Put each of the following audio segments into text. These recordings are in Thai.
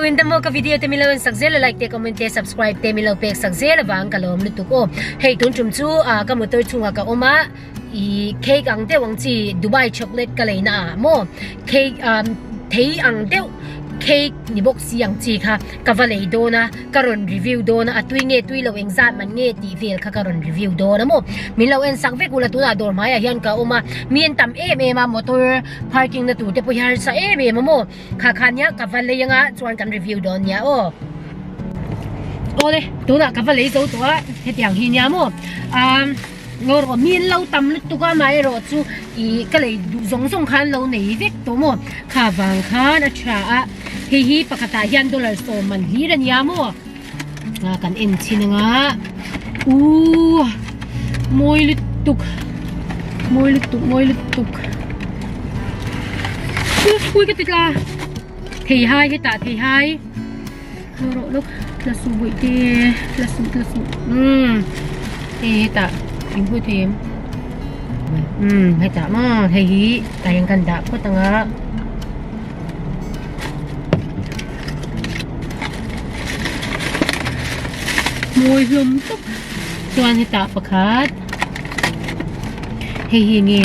in the mock video te milo sakzel like te comment te subscribe te milo pek sakzel wang kalom lutuko hey tun chum chu ka motor chunga ka oma I cake ang te wang chi Dubai chocolate ka leina mo cake thei ang te cake ni box siang chi kha kavalei do na karon review do na atui nge tui lo exam man nge ti vel kha karon review do na mo min lo en sak ve kula tu na dor maya hian ka oma mien tam ma motor parking na tu te po har sa mo kha khanya kavalei nga chuan kan review do nya o ole tu na kavalei do to he tiang hi nya mo ngor ko mien lo tam lut tu ka mai ro chu I ka le zong zong khan lo nei vek to mo kha wang khan a tha a hi pakata hian dollar so man hi ran ya mo nga kan en chin nga moi lut tuk ui ka titla thei hai he ta thei hai ro lok la su bui te la su he ta in hu thêm hay ta mà thấy tại yang kan da ko tanga môi lum tuk chuan hay ta pakhat hay nghe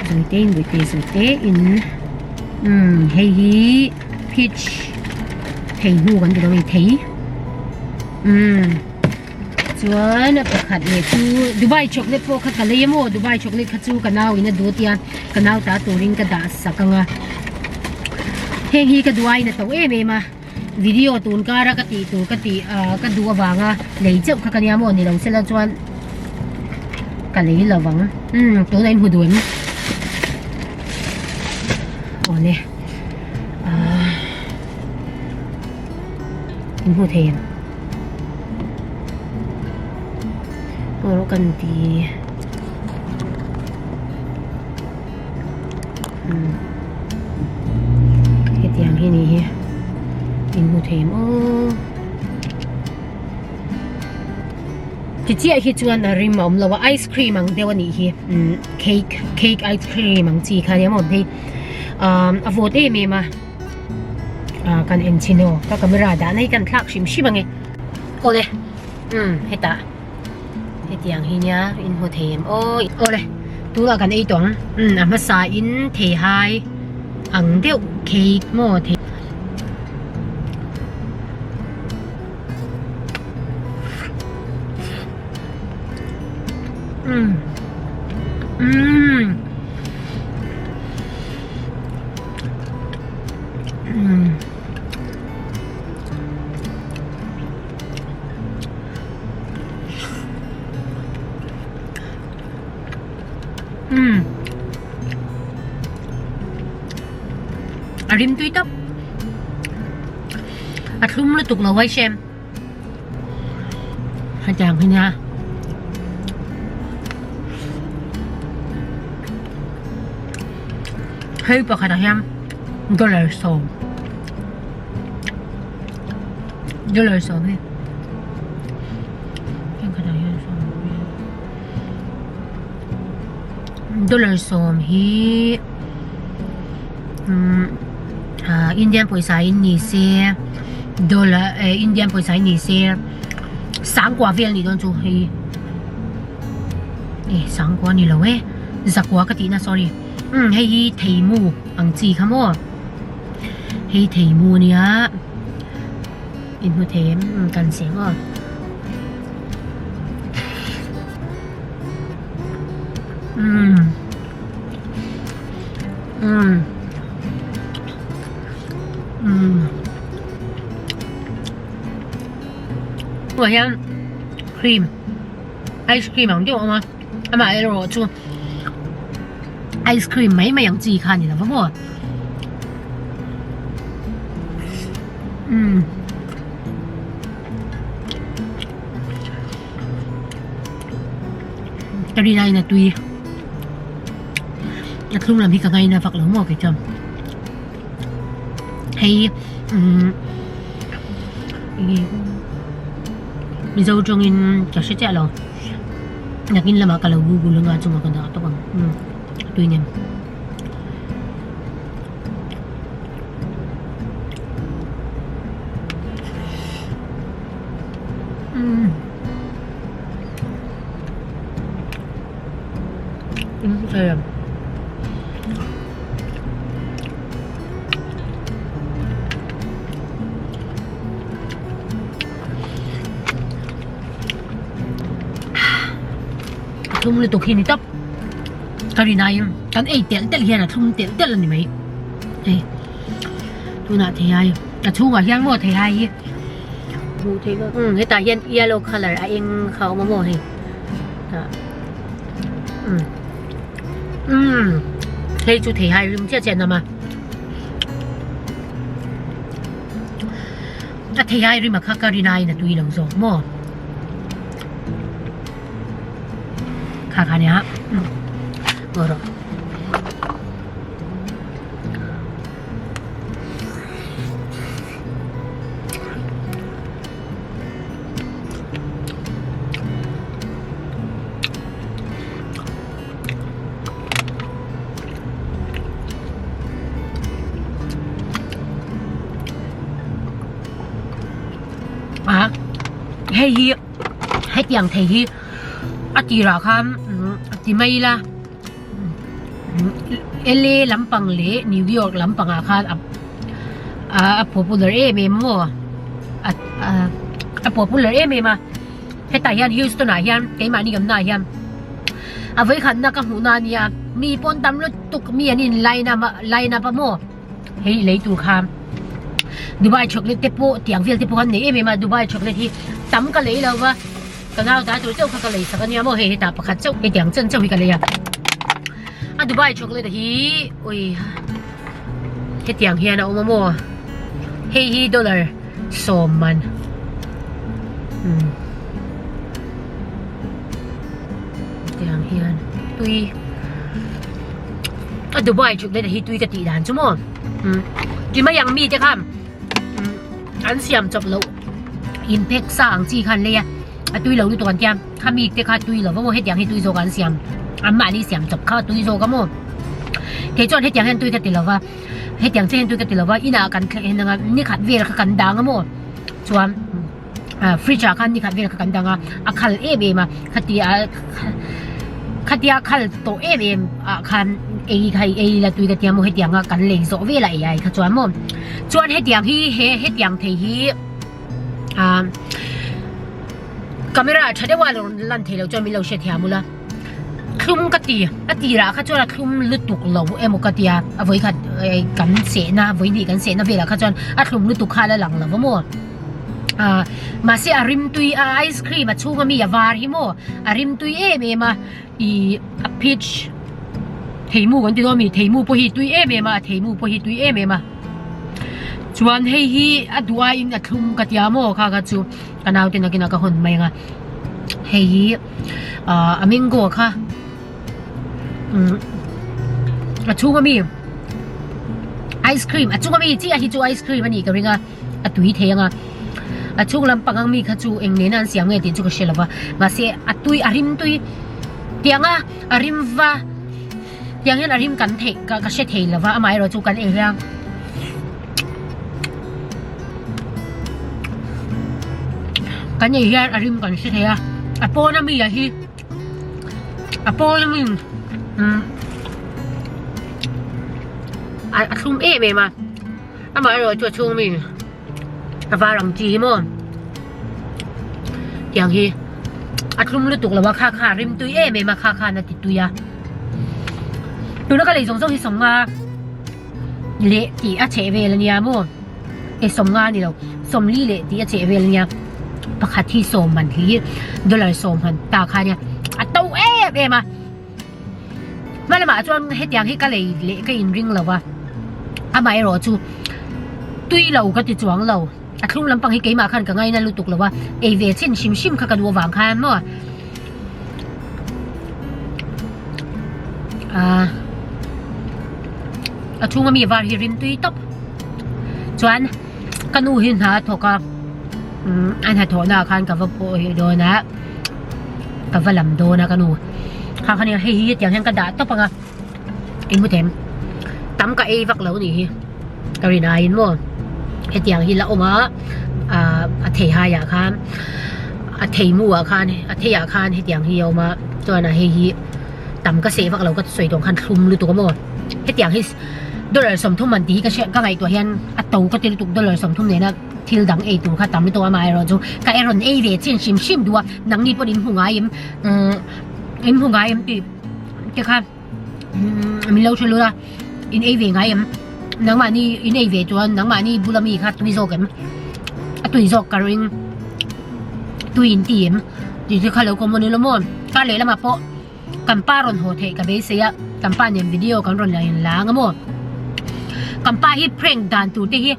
rồi te in hay peach thấy nu kan được thấy chuan pakhat le chu Dubai chocolate po kha kalei mo Dubai chocolate kha chu kanau ina du tian kanau ta turing ka da sakanga heng hi ka duai na to ma video tun kara ka ti tu ka ti ka du awanga lei chep kha kania mo ni lo sela chuan ka lei lawang to nain hu duan one in hu them oro kan ti cái tiếng hi ni in hu them ti chi hi chuan a rim om lo ice cream ang dewani hi cake ice cream ang chi kha ya mo thei avote me ma kan en chino ka camera da nei kan thlak shim shimange ole heta cái tiếng hi nhá in hồ thêm ôi ole tu là cái này tỏng mà sa in thể hai ăn điệu cake mò thì rim tui tóc lum lu tục là quay xem hai chàng hay nha hơi bạc hạt ham dollar so đi dollar so hi Indian paisa in ni se dollar Indian paisa in ni se sáng quả viên ni don chu hi sáng quả ni lo zakwa ka ti na sorry hi thei mu ang chi khamo hi thei mu nia in hu them kan se ngo Rồi ha cream ice cream ang dio ma ama ai ro chu ice cream mấy mà yang chi khan ni la mo tari nai na tui at lum lam hi ka ngai na fak lo mo ke cham hay Mizo trong in cả sẽ chạy lo nhạc in là mà cả lâu gu lưng nga chung mà còn đó to bằng tuy nhiên thum lu tu khi ni tap kari nai kan ei tel hian a thum tel ni mai ei tu na thei ai a chunga hian mo thei ai mu thei lo he ta hian yellow color a eng khau ma mo he ta hei chu thei ai rim che chen na ma a thei ai rim a kha kari nai na tui long zo mo kha nya oroให้อย่างเทียอาจีราคำที่ไม่ละเอเลลำปังเล่นิวยอร์กลำปังอาคารpopular เมมัวpopular เมมาให้แต่ยันฮิวสตันยันเกมานี่กับนายยันเอาไว้ขันนักหูนานี่มีปนตำรวจตุกมีอันนี้ไลน์นะปะโมให้เลยตูคำดูไบช็อกโกแลตเตปโปเตียงฟิลเตปโปกันนี่เมมาดูไบช็อกโกแลตที่ตั้มกันเลยแล้ววะก็เอาแต่ตัวเจ้ากันเลยสักอย่างโมให้ตาประคัดเจ้าให้เตียงเจ้าให้กันเลยดูไบช็อกโกแลตที่โอ้ยให้เตียงเฮียนะโอมาโมให้$สมมันเตียงเฮียนตุยดูไบช็อกโกแลตที่ตุยกติดานชั่วโมงกินมายังมีจ้ะครับอันเสียมจบแล้วอินเพ็กสร้างจีคันเลยตุยเราดูตัวกันข้ามีแต่ข้าตุยเราว่าโมให้ยังให้ตุยโซกันเสียมอันมานี่เสียมจบข้าตุยโซกันโมเทจอนให้ยังให้ตุยกันติดแล้วว่าให้ยังเส้นตุยกันติดแล้วว่าอินากันเห็นงานนี่ขัดเวรกันดังโมส่วนฟรีจากกันนี่ขัดเวรกันดังคัลเอเบมาขัดยาคัลโตเอเบคันเอใครเอละตุยกันโมให้ยังกันเลยโซเวลาใหญ่ข้าส่วนโมส่วนให้ยังให้ยังเทียกล้องไม่ได้ใช้ได้ว่าลันเทเราจนมีเราเสียทีมุละคลุมกติระข้าจวนคลุมลุตุกเรามุกติเอาไว้ขัดกันเสนาไว้ดีกันเสนาเวลาข้าจวนคลุมลุตุกข้าแล้วหลังเราว่าโมมาเสียริมตุยไอศครีมมาชูมามีวาร์ฮิโมริมตุยเมมาอีพีชเทมูกันที่ตัวมีเทมูพอฮีตุยเมมาเทมูพอฮีตุยเมมาชวนให้ฮีดูไออินคลุมกติยาโมข้าก็จูกันเอาตินักินก็หุ่นไม่งะให้ฮีมิงโก้ค่ะชูมามีไอศครีมชูมามีจีฮิจูไอศครีมมันอีกก็เรื่องตุยเทียงชูลำปังมีข้าจูเองเนี่ยนั่นเสียงเงี้ยติดจูก็เชลวะมาเสียตุยริมตุยเตียงริมวะเตียงเห็นริมกันเทก็เชเทลวะไม่เราจูกันเองยังกันยังยันริมกันเชเทอะปอนามีอะฮีปอนามีทุ่มเอเมมาทำไมเราจะทุ่มมีวารังจีมั้งอย่างฮีทุ่มรู้ตุกแล้วว่าค่าริมตุยเอเมมาค่านาติตุยะดูนักเลยส่งที่ส่งมาเละตีอาเฉเวลเนี่ยมั้งส่งงานนี่เราส่งลี่เละตีอาเฉเวลเนี่ยประคัดที่ส่งมันที่$ส่งมันตาค่าเนี่ยตัวเอเมมาเมื่อมาจนเหตุอย่างที่ก็เลยเละก็อินริงแล้วว่าไม่รอจูตุยเราก็ติดจวงเราคลุ้มลำปังให้เก๋มาขันก็ง่ายนั่นรู้ตุกแล้วว่าเอเวชินชิมข้ากันวัววางคันมั้งช่วงมันมีวาร์ฮิริมตุยตบจวนกันนูหินหาถกอันหาถอนาคันกับว่าโปยโดนะกับว่าลำโดนะกันนูข้าคันนี้ให้ฮิตอย่างแห่งกระดาษตบปังอินมุเทมตั้มกับเอวักเหล่านี้กรีนาอินมั้งเหตุอย่างฮิละออกมาเทหายาคันเทมูอาคันเทยาคันเหตุอย่างฮิเอามาตัวน่ะเฮี ต่ำก็เสียฟักเราก็สวยตรงคันคลุมหรือตัวโม่ให้เตียงให้ดอลลาร์สมทุ่มมันดีก็เชื่อก็ไงตัวเฮียนอัตโตก็ตีตุกดอลลาร์สมทุ่มเนี่ยนะทิลดังตัวค่ะต่ำไม่ตัวมาเราจูก็รอนเวทชิมดูว่านังนี่พอดินหงายอิมหงายตีเจ้าค่ะมีเราช่วยรู้ละอินเวงไงนังมานี่อินเวจวนนังมานี่บุลมีค่ะตุยโซกันตุยโซการิงตุยอินตีมดีที่เขาเราคอมมูนิลมอนก็เลยละมาโปกันป้ารอนโฮเทกับเบสเซียกันป้าเนี่ยวิดีโอกันรอนอะไรล้างมั้งกันป้าฮิเพลงดันตัวที่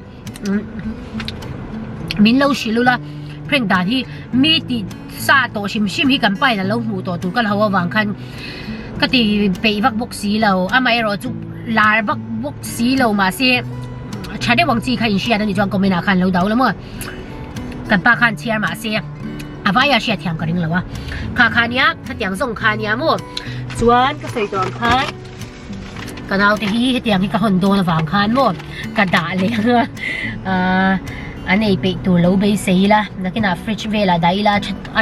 มินเล่าชิลุละเพลงดันที่มีติซาโตชิมฮิกันป้าแล้วหูโตตัวก็เราวางคันก็ตีไปวักบกสีเราไม่รอจุลาวักบกสีเรามาเสียใช้ได้วังจีใครอินเชียนั่นนี่จวนก็ไม่น่าคันเราเดาแล้วมั้งกันป้าคันเชียร์มาเสียว่าอยากเชียร์เทียมกันหรือวะคาเนี้ยถ้าเตียงส่งคาเนี้ยมั่วส่วนก็ใส่ตัวคานกระดาษที่เตียงที่กระหอนโดนฝังคานมั่วกระดาษเลยอันนี้ไปตัวเราไปใส่ละนักกินฟริชเวลาได้ละ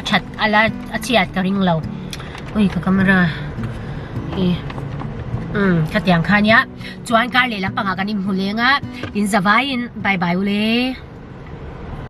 ชัดอะไรเชียร์กันเราอุ้ยก็กำลังถ้าเตียงคาเนี้ยส่วนการเลี้ยงปังกันนิ่มหุ่นเลี้ยงอินสบายอินบายเลย